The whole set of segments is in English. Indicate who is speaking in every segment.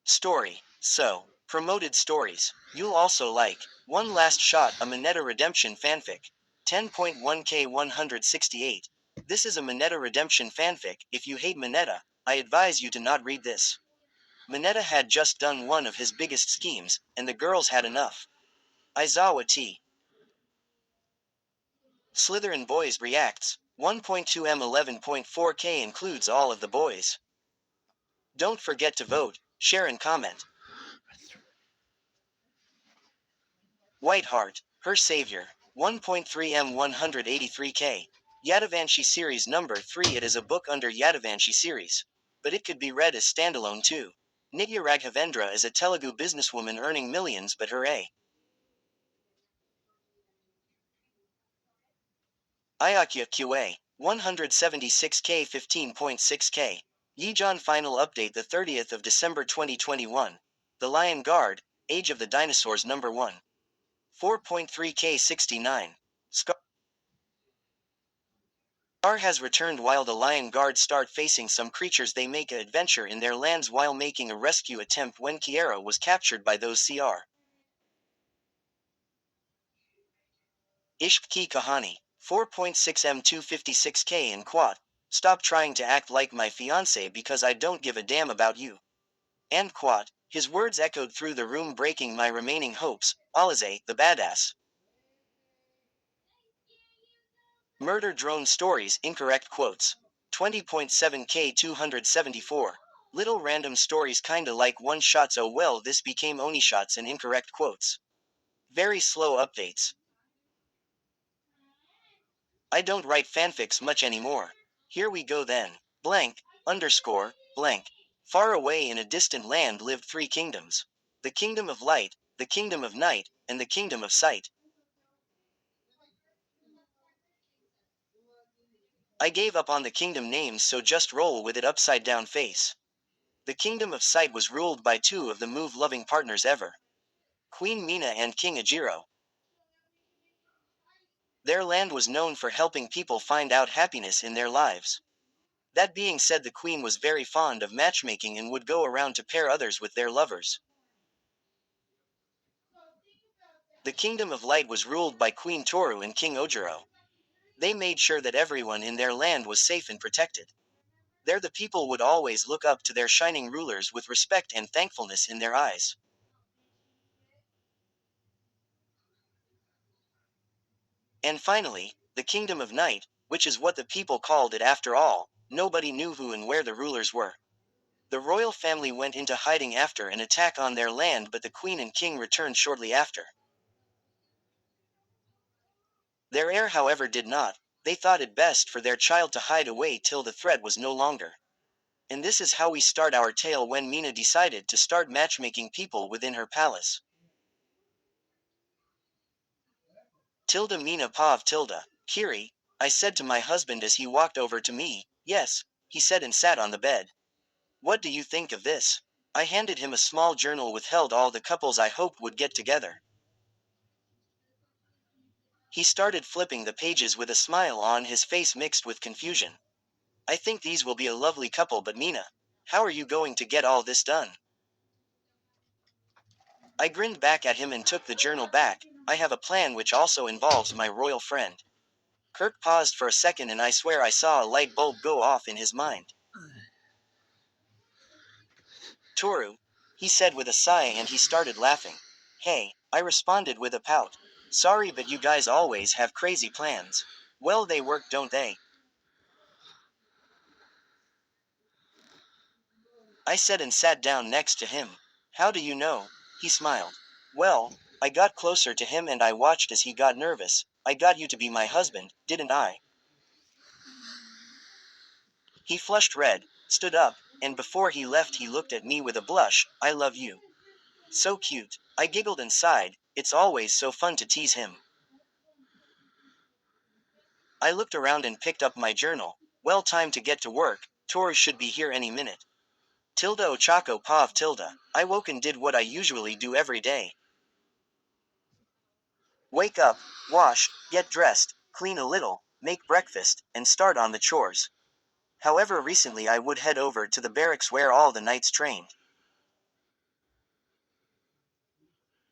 Speaker 1: Story. So, promoted stories. You'll also like One Last Shot, a Mineta Redemption fanfic. 10.1k 168. This is a Mineta Redemption fanfic. If you hate Mineta, I advise you to not read this. Mineta had just done one of his biggest schemes, and the girls had enough. Izawa T. Slytherin Boys reacts. 1.2m 11.4k includes all of the boys. Don't forget to vote, share and comment. Whiteheart, Her Savior. 1.3m 183k. Yadavanshi series number 3. It is a book under Yadavanshi series. But it could be read as standalone too. Nitya Raghavendra is a Telugu businesswoman earning millions, but her A. Ayakya QA. 176k 15.6k. Yijan final update the 30th of December 2021. The Lion Guard, Age of the Dinosaurs number 1. 4.3k 69. Scar has returned while the Lion Guard start facing some creatures. They make an adventure in their lands while making a rescue attempt when Kiera was captured by those CR. Ishq Ki Kahani. 4.6m 256k in quad. Stop trying to act like my fiancé because I don't give a damn about you. And quad. His words echoed through the room, breaking my remaining hopes. Alize, the badass. Murder drone stories, incorrect quotes. 20.7k 274. Little random stories kinda like one shots. Oh well, this became oni shots and incorrect quotes. Very slow updates. I don't write fanfics much anymore. Here we go then. Blank, underscore, blank. Far away in a distant land lived 3 kingdoms. The kingdom of light, the kingdom of night, and the kingdom of sight. I gave up on the kingdom names, so just roll with it upside down face. The kingdom of sight was ruled by 2 of the move-loving partners ever. Queen Mina and King Ajiro. Their land was known for helping people find out happiness in their lives. That being said, the queen was very fond of matchmaking and would go around to pair others with their lovers. The kingdom of light was ruled by Queen Toru and King Ojiro. They made sure that everyone in their land was safe and protected. There the people would always look up to their shining rulers with respect and thankfulness in their eyes. And finally, the kingdom of night, which is what the people called it after all, nobody knew who and where the rulers were. The royal family went into hiding after an attack on their land, but the queen and king returned shortly after. Their heir, however, did not. They thought it best for their child to hide away till the threat was no longer. And this is how we start our tale when Mina decided to start matchmaking people within her palace. Tilda Mina Pav Tilda. Kiri, I said to my husband as he walked over to me. Yes, he said, and sat on the bed. What do you think of this? I handed him a small journal with held all the couples I hoped would get together. He started flipping the pages with a smile on his face mixed with confusion. I think these will be a lovely couple, but Mina, how are you going to get all this done? I grinned back at him and took the journal back. I have a plan which also involves my royal friend. Kirk paused for a second, and I swear I saw a light bulb go off in his mind. Toru, he said with a sigh, and he started laughing. Hey, I responded with a pout. Sorry, but you guys always have crazy plans. Well, they work, don't they? I said and sat down next to him. How do you know? He smiled. Well, I got closer to him and I watched as he got nervous. I got you to be my husband, didn't I? He flushed red, stood up, and before he left he looked at me with a blush. I love you. So cute. I giggled and sighed. It's always so fun to tease him. I looked around and picked up my journal. Well, time to get to work. Tori should be here any minute. Tilda Ochako Pav Tilda. I woke and did what I usually do every day. Wake up, wash, get dressed, clean a little, make breakfast, and start on the chores. However, recently I would head over to the barracks where all the knights trained.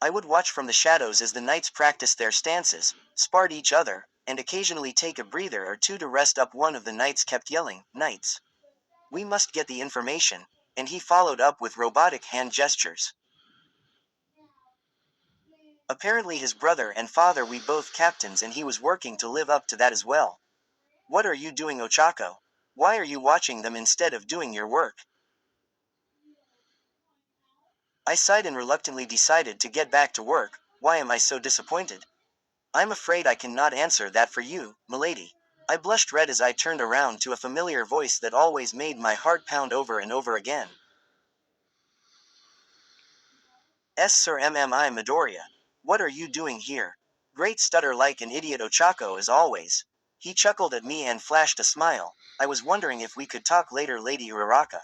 Speaker 1: I would watch from the shadows as the knights practiced their stances, sparred each other, and occasionally take a breather or two to rest up. One of the knights kept yelling, "Knights, we must get the information," and he followed up with robotic hand gestures. Apparently his brother and father were both captains and he was working to live up to that as well. What are you doing, Ochako? Why are you watching them instead of doing your work? I sighed and reluctantly decided to get back to work. Why am I so disappointed? I'm afraid I cannot answer that for you, milady. I blushed red as I turned around to a familiar voice that always made my heart pound over and over again. Sir Mmi Midoriya. What are you doing here? Great stutter like an idiot, Ochako, as always. He chuckled at me and flashed a smile. I was wondering if we could talk later, Lady Uraraka.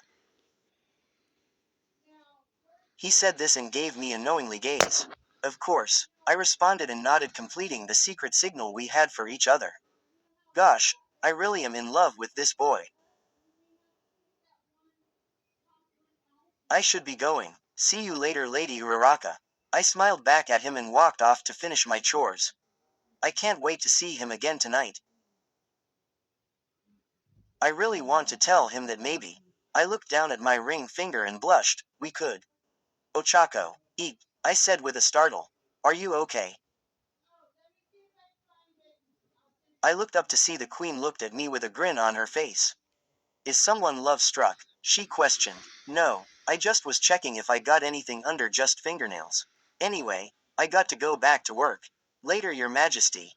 Speaker 1: He said this and gave me a knowingly gaze. Of course, I responded and nodded, completing the secret signal we had for each other. Gosh, I really am in love with this boy. I should be going. See you later, Lady Uraraka. I smiled back at him and walked off to finish my chores. I can't wait to see him again tonight. I really want to tell him that maybe. I looked down at my ring finger and blushed. We could. Ochako, eat, I said with a startle. Are you okay? I looked up to see the queen looked at me with a grin on her face. Is someone love struck? She questioned. No, I just was checking if I got anything under just fingernails. Anyway, I got to go back to work. Later, Your Majesty.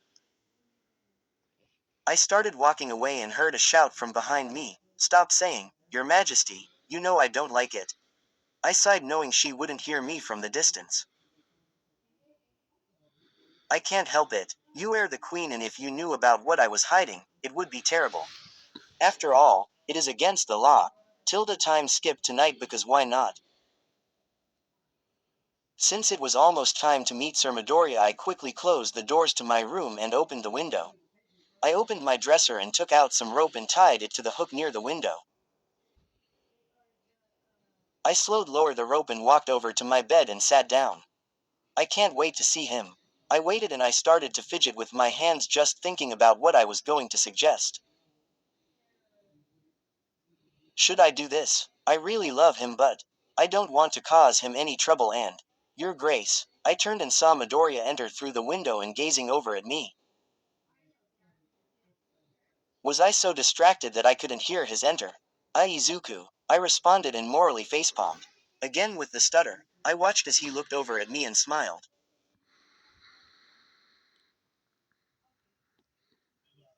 Speaker 1: I started walking away and heard a shout from behind me. Stop saying, Your Majesty, you know I don't like it. I sighed knowing she wouldn't hear me from the distance. I can't help it. You are the queen, and if you knew about what I was hiding, it would be terrible. After all, it is against the law. Tilda time skip tonight because why not? Since it was almost time to meet Sir Midoriya, I quickly closed the doors to my room and opened the window. I opened my dresser and took out some rope and tied it to the hook near the window. I slowed lower the rope and walked over to my bed and sat down. I can't wait to see him. I waited and I started to fidget with my hands just thinking about what I was going to suggest. Should I do this? I really love him, but I don't want to cause him any trouble, and Your Grace. I turned and saw Midoriya enter through the window and gazing over at me. Was I so distracted that I couldn't hear his enter? Izuku, I responded and morally facepalmed. Again with the stutter, I watched as he looked over at me and smiled.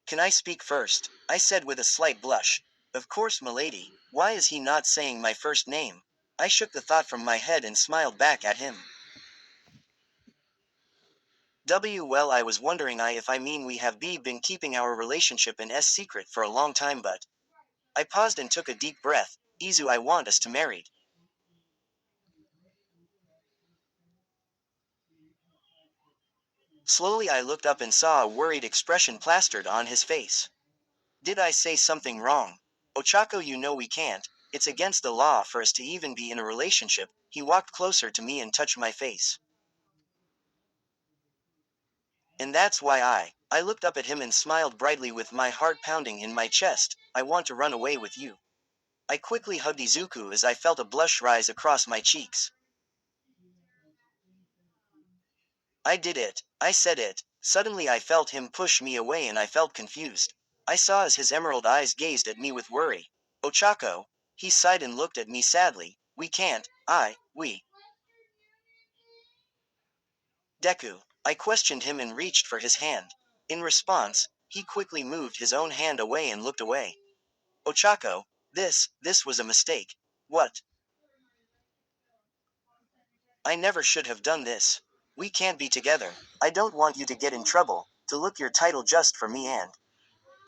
Speaker 1: Can I speak first? I said with a slight blush. Of course, milady. Why is he not saying my first name? I shook the thought from my head and smiled back at him. Well, I was wondering if I mean we have been keeping our relationship in secret for a long time, but I paused and took a deep breath. Izu, I want us to married. Slowly I looked up and saw a worried expression plastered on his face. Did I say something wrong? Ochako, you know we can't. It's against the law for us to even be in a relationship. He walked closer to me and touched my face. And that's why I looked up at him and smiled brightly with my heart pounding in my chest. I want to run away with you. I quickly hugged Izuku as I felt a blush rise across my cheeks. I did it. I said it. Suddenly I felt him push me away and I felt confused. I saw as his emerald eyes gazed at me with worry. Ochako. He sighed and looked at me sadly. We can't. We. Deku. I questioned him and reached for his hand. In response, he quickly moved his own hand away and looked away. Ochako. This was a mistake. What? I never should have done this. We can't be together. I don't want you to get in trouble, to look your title just for me, and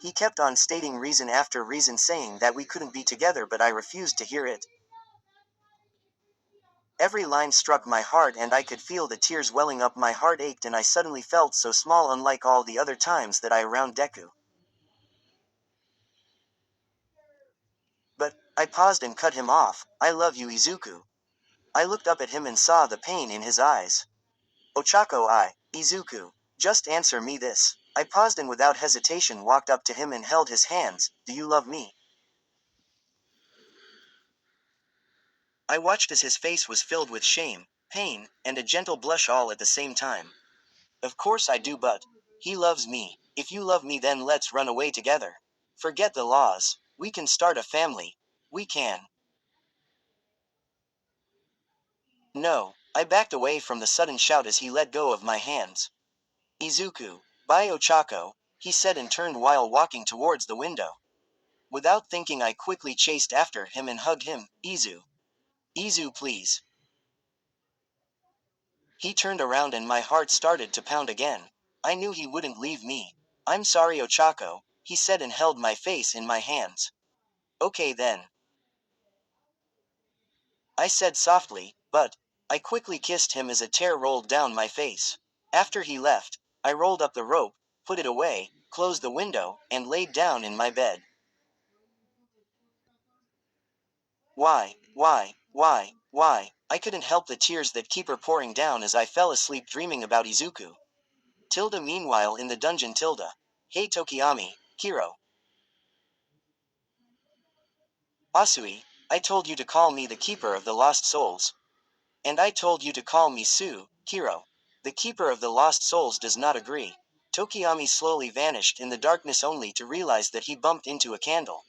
Speaker 1: he kept on stating reason after reason saying that we couldn't be together, but I refused to hear it. Every line struck my heart and I could feel the tears welling up. My heart ached and I suddenly felt so small, unlike all the other times that I around Deku. I paused and cut him off. I love you, Izuku. I looked up at him and saw the pain in his eyes. Ochako Izuku. Just answer me this. I paused and without hesitation walked up to him and held his hands. Do you love me? I watched as his face was filled with shame, pain, and a gentle blush all at the same time. Of course I do, but he loves me. If you love me, then let's run away together. Forget the laws. We can start a family. We can. No. I backed away from the sudden shout as he let go of my hands. Izuku, bye Ochako, he said and turned while walking towards the window. Without thinking, I quickly chased after him and hugged him. Izu, please. He turned around and my heart started to pound again. I knew he wouldn't leave me. I'm sorry, Ochako, he said and held my face in my hands. Okay then, I said softly, but I quickly kissed him as a tear rolled down my face. After he left, I rolled up the rope, put it away, closed the window, and laid down in my bed. Why? I couldn't help the tears that keep pouring down as I fell asleep dreaming about Izuku. Tilda meanwhile in the dungeon. Tilda. Hey Tokiyami, Hiro. Asui, I told you to call me the Keeper of the Lost Souls. And I told you to call me Hiro. The Keeper of the Lost Souls does not agree. Tokiyami slowly vanished in the darkness only to realize that he bumped into a candle.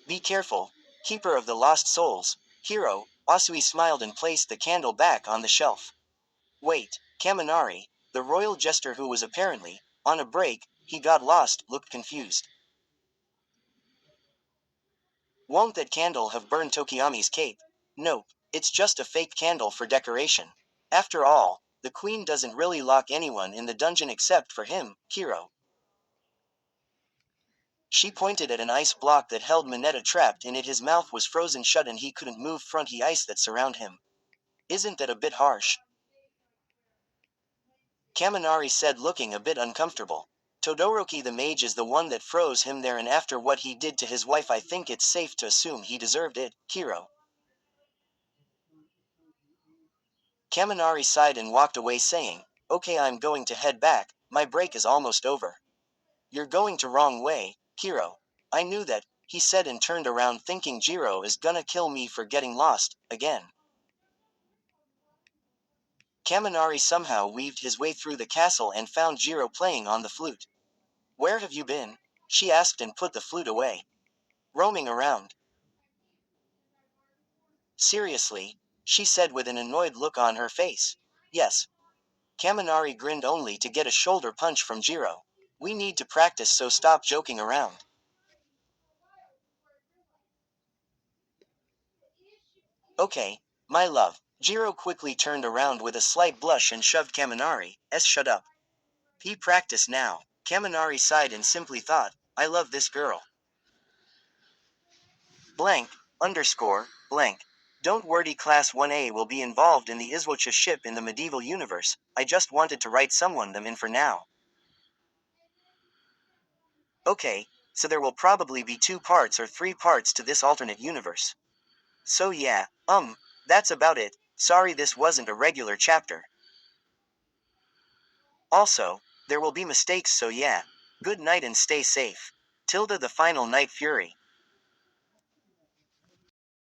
Speaker 1: Be careful, Keeper of the Lost Souls, Hiro. Asui smiled and placed the candle back on the shelf. Wait, Kaminari, the royal jester who was apparently on a break, he got lost, looked confused. Won't that candle have burned Tokiyami's cape? Nope, it's just a fake candle for decoration. After all, the queen doesn't really lock anyone in the dungeon except for him, Hiro. She pointed at an ice block that held Mineta trapped in it. His mouth was frozen shut and he couldn't move front the ice that surround him. Isn't that a bit harsh? Kaminari said, looking a bit uncomfortable. Todoroki the mage is the one that froze him there, and after what he did to his wife I think it's safe to assume he deserved it, Hiro. Kaminari sighed and walked away saying, okay, I'm going to head back, my break is almost over. You're going to wrong way, Hiro. I knew that, he said and turned around thinking Jiro is gonna kill me for getting lost, again. Kaminari somehow weaved his way through the castle and found Jiro playing on the flute. Where have you been? She asked and put the flute away. Roaming around. Seriously? She said with an annoyed look on her face. Yes. Kaminari grinned only to get a shoulder punch from Jiro. We need to practice, so stop joking around. Okay, my love. Jiro quickly turned around with a slight blush and shoved Kaminari. Shut up. He practice now. Kaminari sighed and simply thought, I love this girl. Blank, underscore, blank. Don't worry, Class 1A will be involved in the izuocha ship in the medieval universe. I just wanted to write someone them in for now. Okay, so there will probably be 2 parts or 3 parts to this alternate universe. So yeah, that's about it. Sorry this wasn't a regular chapter. Also, there will be mistakes, so yeah. Good night and stay safe. Tilda the Final Night Fury.